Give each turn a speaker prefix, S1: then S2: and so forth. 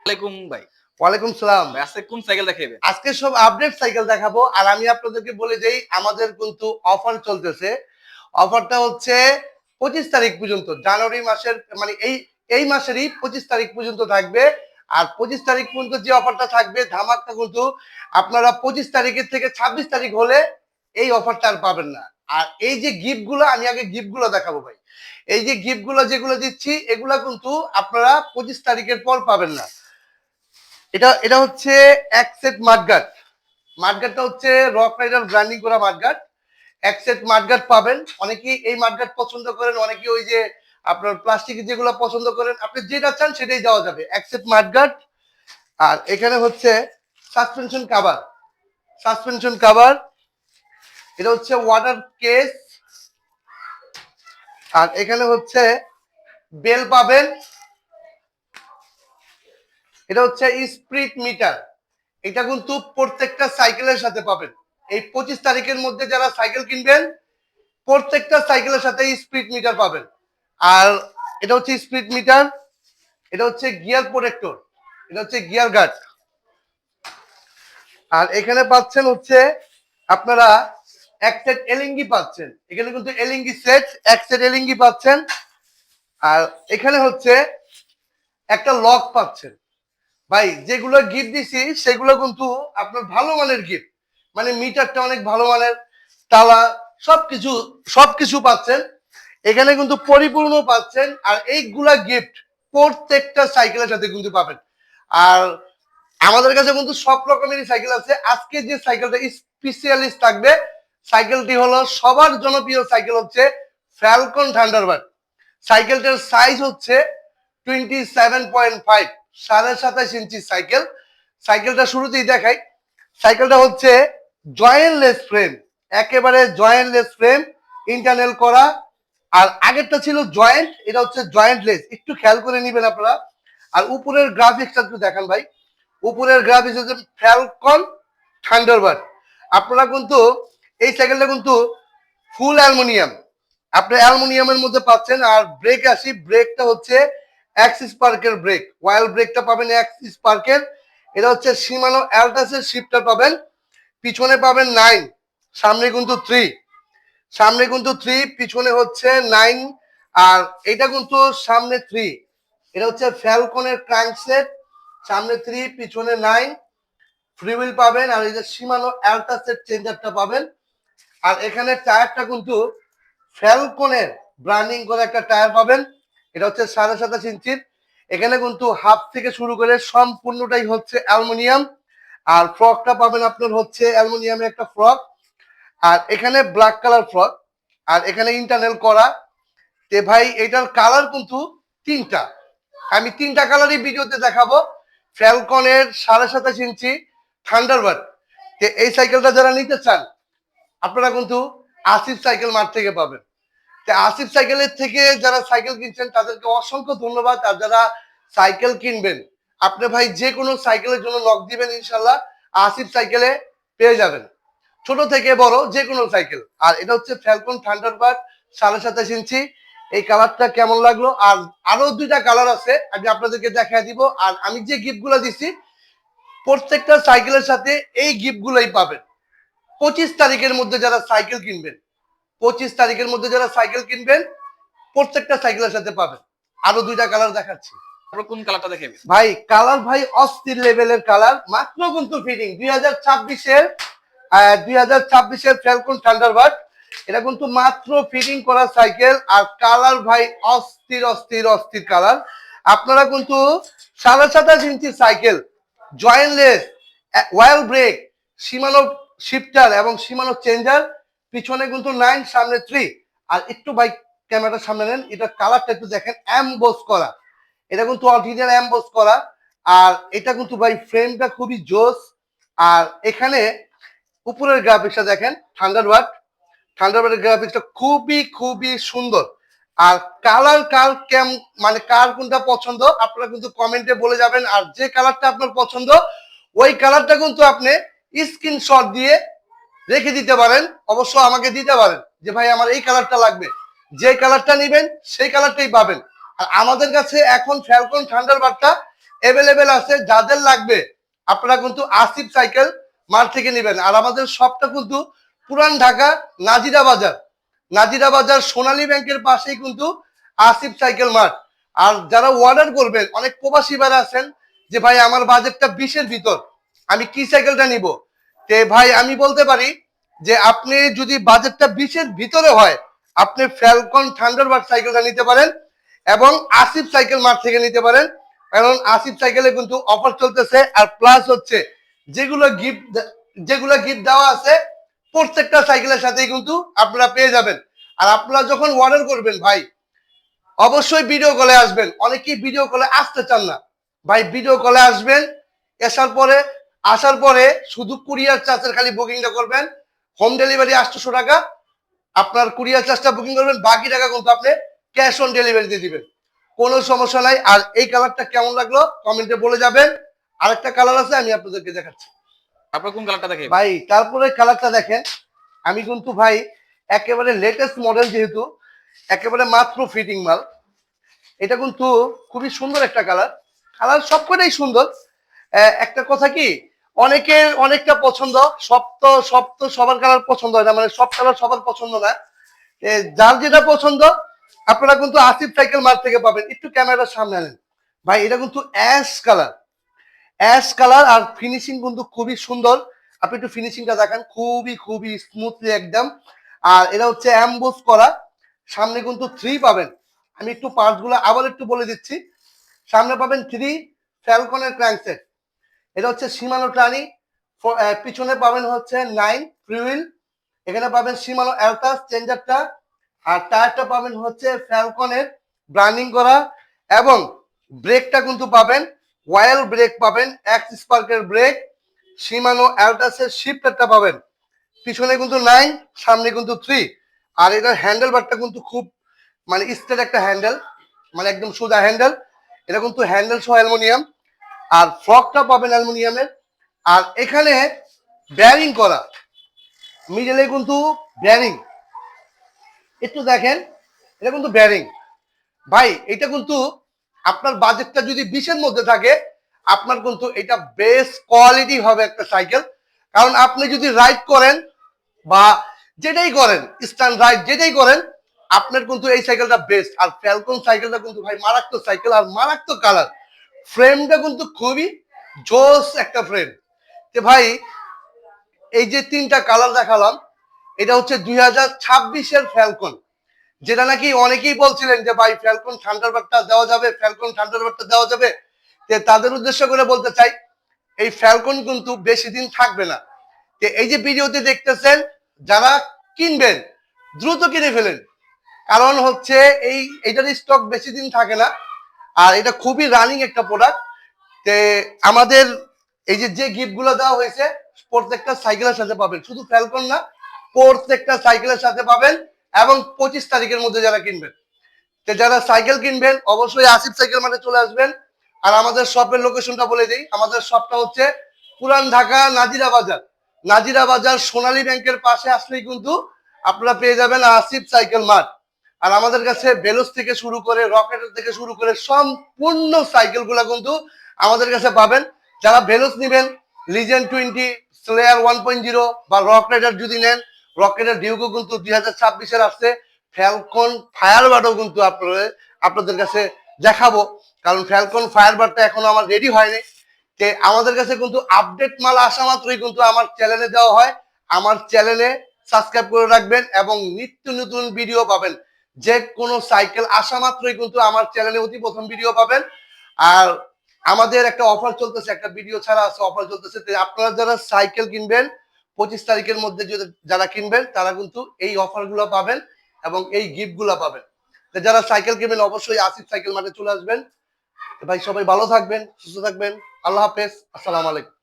S1: আলাইকুম ভাই।
S2: ওয়ালাইকুম সালাম।
S1: ভাই আজকে কোন সাইকেল দেখাইবেন?
S2: আজকে সব আপডেট সাইকেল দেখাবো। আর আমি আপনাদেরকে বলে দেই আমাদের কিন্তু অফার চলতেছে। অফারটা হচ্ছে 25 তারিখ পর্যন্ত, জানুয়ারি মাসের মানে এই মাসেরই 25 তারিখ পর্যন্ত থাকবে। আর 25 তারিখ পর্যন্ত যে অফারটা থাকবে ধামাকা, কিন্তু আপনারা 25 তারিখের থেকে 26 তারিখ হলে এই অফারটা আর পাবেন না। আর এই যে গিফটগুলো, আমি আগে গিফটগুলো দেখাবো ভাই। এই যে গিফটগুলো যেগুলো দিচ্ছি এগুলা কিন্তু আপনারা 25 তারিখের পর পাবেন না। এটা হচ্ছে এক সেট মাঠগার্ড। মাঠগার্ডটা হচ্ছে রক রাইডার ব্র্যান্ডিং করা মাঠগার্ড। এক সেট মাঠগার্ড পাবেন। অনেকেই এই মাঠগার্ড পছন্দ করেন, অনেকে ওই যে আপনার প্লাস্টিকের যেগুলো পছন্দ করেন, আপনি যেটা চান সেটাই দেওয়া যাবে। এক সেট মাঠগার্ড। আর এখানে হচ্ছে সাসপেনশন কভার। সাসপেনশন কভার, এটা হচ্ছে ওয়াটার কেস। আর এখানে হচ্ছে বেল পাবেন। এটা হচ্ছে স্পিড মিটার। এটা কিন্তু প্রত্যেকটা সাইকেলের সাথে পাবেন। এই 25 তারিখের মধ্যে যারা সাইকেল কিনবেন প্রত্যেকটা সাইকেলের সাথে স্পিড মিটার পাবেন। আর এটা হচ্ছে স্পিড মিটার। এটা হচ্ছে গিয়ার প্রোটেক্টর। এটা হচ্ছে গিয়ার গার্ড। আর এখানে পাচ্ছেন হচ্ছে আপনারা এক সেট এলিঙ্গি পাচ্ছেন। এখানে কিন্তু এলিঙ্গি সেট, এক সেট এলিঙ্গি পাচ্ছেন। আর এখানে হচ্ছে একটা লক পাচ্ছেন। ভাই যেগুলো গিফট দিছি সেগুলো কিন্তু আপনার ভালো মানের গিফট, মানে মিটারটা অনেক ভালো মানের, তালা সবকিছু সবকিছু পাচ্ছেন এখানে, কিন্তু পরিপূর্ণ পাচ্ছেন। আর এইগুলা গিফট প্রত্যেকটা সাইকেলের সাথে কিন্তু পাবেন। আর আমাদের কাছে কিন্তু সব রকমেরই সাইকেল আছে। আজকে যে সাইকেলটা স্পেশালিস্ট থাকবে, সাইকেলটি হলো সবার জনপ্রিয় সাইকেল, হচ্ছে ফ্যালকন থান্ডারবার্ড। সাইকেলটার সাইজ হচ্ছে 27.5, 27.5 ইঞ্চি সাইকেল। সাইকেলটা শুরুতেই দেখাই। সাইকেলটা হচ্ছে জয়েন্টলেস ফ্রেম, একেবারে জয়েন্টলেস ফ্রেম, ইন্টারনাল করা। আর আগেরটা ছিল জয়েন্ট, এটা হচ্ছে জয়েন্টলেস। একটু খেয়াল করে নিবেন আপনারা। আর উপরের গ্রাফিক্সটা একটু দেখান ভাই। উপরের গ্রাফিক্স হচ্ছে ফ্যালকন থান্ডারবার্ড। আপনারা কিন্তু এই সাইকেলটা কিন্তু ফুল অ্যালুমিনিয়াম, আপনি অ্যালুমিনিয়ামের মধ্যে পাচ্ছেন। আর ব্রেক আসি, ব্রেকটা হচ্ছে অ্যাক্সিস পার্কের ব্রেক, ওয়াইল ব্রেকটা পাবেন অ্যাক্সিস পার্কের। এটা হচ্ছে শিমানো অ্যালটাসের শিফটার পাবেন। পিছনে পাবেন 9, সামনে কিন্তু 3। সামনে কিন্তু 3, পিছনে হচ্ছে 9। আর এটা কিন্তু সামনে 3। এটা হচ্ছে ফ্যালকনের ক্র্যাঙ্কসেট, সামনে 3 পিছনে 9। ফ্রি হুইল পাবেন। আর এই যে শিমানো অ্যালটাসের চেঞ্জারটা পাবেন। আর এখানে টায়ারটা কিন্তু ফ্যালকনের ব্র্যান্ডিং করে একটা টায়ার পাবেন। এটা হচ্ছে 27.5 ইঞ্চির। এখানে কিন্তু হাফ থেকে শুরু করে সম্পূর্ণটাই হচ্ছে অ্যালুমিনিয়াম। আর ফ্রকটা পাবেন আপনার হচ্ছে অ্যালুমিনিয়ামের একটা ফ্রক। আর এখানে ব্ল্যাক কালার ফ্রক। আর এখানে ইন্টারনাল করা। তে ভাই এটার কালার কিন্তু 3টা। আমি 3টা কালারই ভিডিওতে দেখাবো। ফ্যালকনের 27.5 ইঞ্চি থান্ডারবার্ড। এই সাইকেলটা যারা নিতে চান আপনারা কিন্তু আসিফ সাইকেল মার্ট থেকে পাবেন। আসিফ সাইকেলের থেকে যারা সাইকেল কিনছেন তাদেরকে অসংখ্য ধন্যবাদ। আর যারা সাইকেল কিনবেন আপনি ভাই যে কোনো সাইকেলের জন্য লক দিবেন, ইনশাল্লাহ আসিফ সাইকেলে পেয়ে যাবেন, ছোট থেকে বড় যে কোনো সাইকেল। আর এটা হচ্ছে ফ্যালকন থান্ডারবার্ড 27.5 ইঞ্চি। এই কালারটা কেমন লাগলো? আর আরো 2টা কালার আছে, আমি আপনাদেরকে দেখাই দিব। আর আমি যে গিফট গুলো দিচ্ছি প্রত্যেকটা সাইকেলের সাথে এই গিফট গুলোই পাবেন। 25 তারিখের মধ্যে যারা সাইকেল কিনবেন, 25 তারিখের মধ্যে যারা সাইকেল কিনবেন প্রত্যেকটা সাইকেলের সাথে পাবেন। আরো 2টা কালার দেখাচ্ছি।
S1: তারপর কোন কালারটা দেখাইবেন?
S2: ভাই কালার ভাই অস্থির লেভেলের কালার, মাত্র কিন্তু ফিটিং 2026-এর ফ্যালকন থান্ডারবার্ড। এটা কিন্তু মাত্র ফিটিং করা সাইকেল। আর কালার ভাই অস্থির অস্থির অস্থির কালার। আপনারা কিন্তু 27.5 ইঞ্চি সাইকেল, জয়েন্টলেস, ওয়াইল ব্রেক, শিমানো শিফটার এবং শিমানো চেঞ্জার, পিছনে কিন্তু 9, সামনে 3। আর একটু ভাই ক্যামেরাটার সামনে নেন, এটা কালারটা একটু দেখেন, এমবস করা। এটা কিন্তু অরিজিনাল এমবস করা। আর এটা কিন্তু ভাই ফ্রেমটা খুবই জোস। আর এখানে উপরের গ্রাফিক্সটা দেখেন, থান্ডারবার্ডের গ্রাফিক্সটা খুবই খুবই সুন্দর। আর কালার মানে কার কোনটা পছন্দ আপনারা কিন্তু কমেন্টে বলে যাবেন। আর যে কালারটা আপনার পছন্দ ওই কালারটা কিন্তু আপনি স্ক্রিনশট দিয়ে রেখে দিতে পারেন, অবশ্য আমাকে দিতে পারেন যে ভাই আমার এই কালারটা লাগবে। যে কালারটা নেবেন সেই কালারটাই পাবেন। আর আমাদের কাছে এখন ফ্যালকন থান্ডারবার্ডটা অ্যাভেলেবেল আছে। যাদের লাগবে আপনারা কিন্তু আসিফ সাইকেল মার্ট থেকে নেবেন। আর আমাদের শপটা কিন্তু পুরান ঢাকা নাজিরা বাজার, নাজিরা বাজার সোনালী ব্যাংকের পাশেই কিন্তু আসিফ সাইকেল মার্ট। আর যারা অর্ডার করবেন, অনেক প্রবাসী ভাইরা আছেন যে ভাই আমার বাজেটটা 20-এর ভিতর, আমি কি সাইকেলটা নিব? তে ভাই আমি বলতে পারি যে আপনি যদি বাজেটটা 20-এর ভিতরে হয়, আপনি ফ্যালকন থান্ডারবার্ড সাইকেলটা নিতে পারেন এবং আসিফ সাইকেল মার্ট থেকে নিতে পারেন। কারণ আসিফ সাইকেলে কিন্তু অফার চলতেছে। আর প্লাস হচ্ছে যেগুলো গিফট দেওয়া আছে প্রত্যেকটা সাইকেলের সাথেই কিন্তু আপনারা পেয়ে যাবেন। আর আপনারা যখন অর্ডার করবেন ভাই অবশ্যই ভিডিও কলে আসবেন। অনেকেই ভিডিও কলে আসতে চান না ভাই, ভিডিও কলে আসবেন। আসার পরে শুধু কুরিয়ার চার্জের খালি বুকিংটা করবেন। হোম ডেলিভারি 800 টাকা, আপনার কুরিয়ার চার্জটা বুকিং করবেন, বাকি টাকা কিন্তু আপনি ক্যাশ অন ডেলিভারি দিয়ে দিবেন, কোনো সমস্যা নাই। আর এই কালারটা কেমন লাগলো কমেন্টে বলে যাবেন। আরেকটা কালার আছে আমি আপনাদেরকে দেখাচ্ছি।
S1: আপনার কোন কালারটা দেখাবেন
S2: ভাই তারপরে কালারটা দেখেন, আমি কিন্তু ভাই একেবারে লেটেস্ট মডেল, যেহেতু একেবারে মাত্র ফিটিং মাল, এটা কিন্তু খুবই সুন্দর একটা কালার। কালার সবকটাই সুন্দর। একটা কথা কি, অনেকের অনেকটা পছন্দ, সব তো সবার কালার পছন্দ হয় না, মানে সব কালার সবার পছন্দ না। যার যেটা পছন্দ আপনারা কিন্তু আসিফ সাইকেল মার্ট থেকে পাবেন। একটু ক্যামেরার সামনে আনেন ভাই, এটা কিন্তু অ্যাশ কালার আর ফিনিশিং কিন্তু খুবই সুন্দর। আপনি একটু ফিনিশিংটা দেখেন, খুবই স্মুথলি একদম। আর এটা হচ্ছে অ্যাম্বোস করা, সামনে কিন্তু 3 পাবেন। আমি একটু পার্টস গুলো আবার একটু বলে দিচ্ছি। সামনে পাবেন 3 ফ্যালকনের ক্র্যাঙ্কসেট, এটা হচ্ছে শিমানো ট্রানি। পিছনে পাবেন হচ্ছে 9 ফ্রিউইল, এখানে পাবেন শিমানো অ্যালটাস চেঞ্জারটা। আর টায়ারটা পাবেন হচ্ছে ফ্যালকনের ব্র্যান্ডিং করা। এবং ব্রেকটা কিন্তু পাবেন ওয়াইল ব্রেক পাবেন, এক্স স্পার্কের ব্রেক, শিমানো অ্যালটাসের শিফটারটা পাবেন। পিছনে কিন্তু 9, সামনে কিন্তু 3। আর এটার হ্যান্ডেল বারটা কিন্তু খুব মানে স্ট্রেট একটা হ্যান্ডেল, মানে একদম সোজা হ্যান্ডেল। এটা কিন্তু হ্যান্ডেল সহ অ্যালুমিনিয়াম। আর ফ্রকটা পাবেন অ্যালুমিনিয়ামের। আর এখানে ব্যারিং করা, মিডলে কিন্তু ব্যারিং, একটু দেখেন, এটা কিন্তু ব্যারিং। ভাই এটা কিন্তু আপনার বাজেটটা যদি 20-এর মধ্যে থাকে, আপনার কিন্তু এটা বেস্ট কোয়ালিটি হবে একটা সাইকেল। কারণ আপনি যদি রাইড করেন বা যেটাই করেন, স্ট্যান্ড রাইড যেটাই করেন, আপনার কিন্তু এই সাইকেলটা বেস্ট। আর ফ্যালকন সাইকেলটা কিন্তু ভাই মারাত্মক সাইকেল আর মারাত্মক কালার। ফ্রেমটা কিন্তু খুবই জোস একটা ফ্রেম। তো ভাই এই যে 3টা কালার দেখালাম, এটা হচ্ছে 2026-এর ফ্যালকন, যেটা নাকি অনেকেই বলছিলেন যে ভাই ফ্যালকন থান্ডারবার্ডটা দেওয়া যাবে, ফ্যালকন থান্ডারবার্ডটা দেওয়া যাবে। তাদের উদ্দেশ্য করে বলতে চাই, এই ফ্যালকন কিন্তু বেশি দিন থাকবে না। এই যে ভিডিওতে দেখতেছেন, যারা কিনবেন দ্রুত কিনে ফেলেন। কারণ হচ্ছে এইটার স্টক বেশি দিন থাকে না। আর এটা খুবই রানিং একটা প্রোডাক্ট। আমাদের এই যে গিফট গুলো দেওয়া হয়েছে প্রত্যেকটা সাইকেলের সাথে পাবেন, শুধু ফ্যালকন না, প্রত্যেকটা সাইকেলের সাথে পাবেন। এবং 25 তারিখের মধ্যে যারা কিনবেন, যারা সাইকেল কিনবেন অবশ্যই আসিফ সাইকেল মার্টে চলে আসবেন। আর আমাদের শপের লোকেশনটা বলে দিই, আমাদের শপটা হচ্ছে পুরান ঢাকা নাজিরা বাজার, নাজিরা বাজার সোনালী ব্যাংকের পাশে আসলেই কিন্তু আপনারা পেয়ে যাবেন আসিফ সাইকেল মার্ট। আর আমাদের কাছে বেলুস থেকে শুরু করে রকেটের থেকে শুরু করে সম্পূর্ণ সাইকেল গুলা কিন্তু আমাদের কাছে পাবেন। যারা ভেলোস নেবেন, লিজেন্ড 20, স্লেয়ার 1.0 বা রক রাইডার যদি নেন, রকেটের ডিউকো কিন্তু 2026-এর আসছে। ফ্যালকন ফায়ারবার্ডও কিন্তু আপনাদের কাছে দেখাবো, কারণ ফ্যালকন ফায়ারবার্ডটা এখনো আমার রেডি হয়নি। আমাদের কাছে কিন্তু আপডেট মাল আসা মাত্রই কিন্তু আমার চ্যানেলে দেওয়া হয়। আমার চ্যানেলে সাবস্ক্রাইব করে রাখবেন এবং নিত্য নতুন ভিডিও পাবেন। যে কোনো সাইকেল আসা মাত্রই কিন্তু আমার চ্যানেলে অতি প্রথম ভিডিও পাবেন। আর আমাদের একটা অফার চলতেছে, একটা ভিডিও ছাড়া আছে, অফার চলতেছে। আপনারা যারা সাইকেল কিনবেন 25 তারিখের মধ্যে যারা কিনবেন, তারা কিন্তু এই অফার গুলো পাবেন এবং এই গিফট গুলো পাবেন। যারা সাইকেল কিনবেন অবশ্যই আসিফ সাইকেল মার্টে চলে আসবেন। ভাই সবাই ভালো থাকবেন, সুস্থ থাকবেন। আল্লাহ হাফেজ, আসসালামু আলাইকুম।